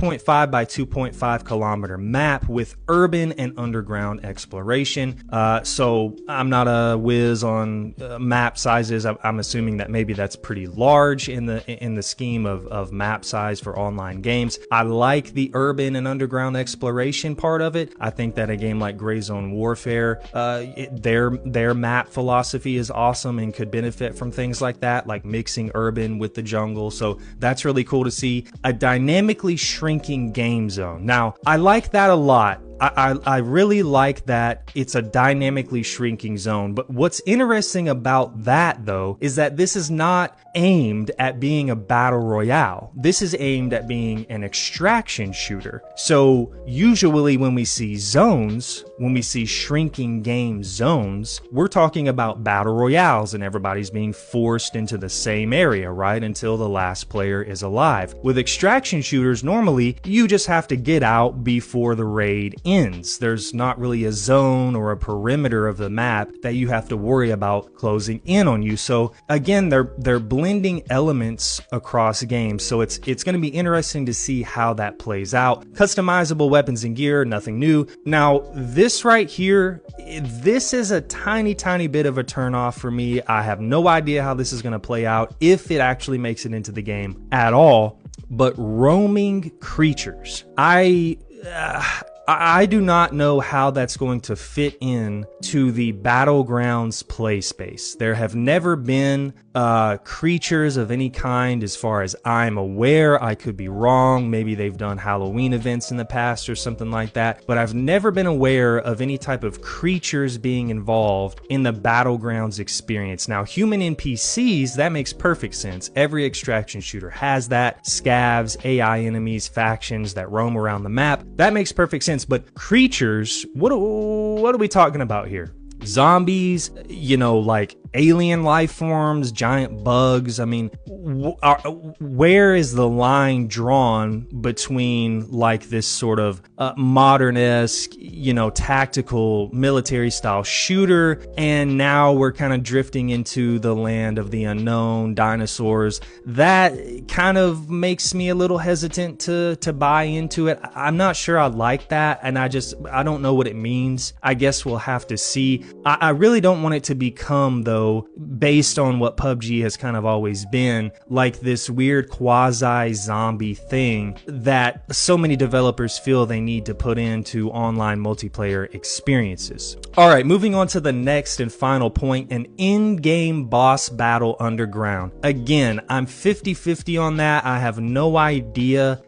2.5 by 2.5 kilometer map with urban and underground exploration. So I'm not a whiz on map sizes. I'm assuming that maybe that's pretty large in the scheme of map size for online games. I like the urban and underground exploration part of it. I think that a game like Gray Zone Warfare, their map philosophy is awesome and could benefit from things like that, like mixing urban with the jungle. So that's really cool to see. A dynamically shrinking game zone. Now, I like that a lot. I really like that it's a dynamically shrinking zone. But what's interesting about that, though, is that this is not aimed at being a battle royale. This is aimed at being an extraction shooter. So usually when we see zones, when we see shrinking game zones, we're talking about battle royales and everybody's being forced into the same area, right? Until the last player is alive. With extraction shooters, normally you just have to get out before the raid ends. There's not really a zone or a perimeter of the map that you have to worry about closing in on you. So again, they're blending elements across games. So it's going to be interesting to see how that plays out. Customizable weapons and gear, nothing new. Now, this right here, this is a tiny bit of a turnoff for me. I have no idea how this is going to play out, if it actually makes it into the game at all. But roaming creatures, I do not know how that's going to fit in to the Battlegrounds play space. There have never been creatures of any kind as far as I'm aware. I could be wrong. Maybe they've done Halloween events in the past or something like that. But I've never been aware of any type of creatures being involved in the Battlegrounds experience. Now, human NPCs, that makes perfect sense. Every extraction shooter has that. Scavs, AI enemies, factions that roam around the map. That makes perfect sense. But creatures, what are we talking about here? Zombies, you know, like alien life forms, giant bugs. I mean, where is the line drawn between like this sort of modern-esque, you know, tactical military style shooter, and now we're kind of drifting into the land of the unknown, dinosaurs? That kind of makes me a little hesitant to buy into it. I'm not sure I like that, and I don't know what it means. I guess we'll have to see. I really don't want it to become, though, based on what PUBG has kind of always been, like this weird quasi-zombie thing that so many developers feel they need to put into online multiplayer experiences. All right, moving on to the next and final point, an in-game boss battle underground. Again, I'm 50-50 on that. I have no idea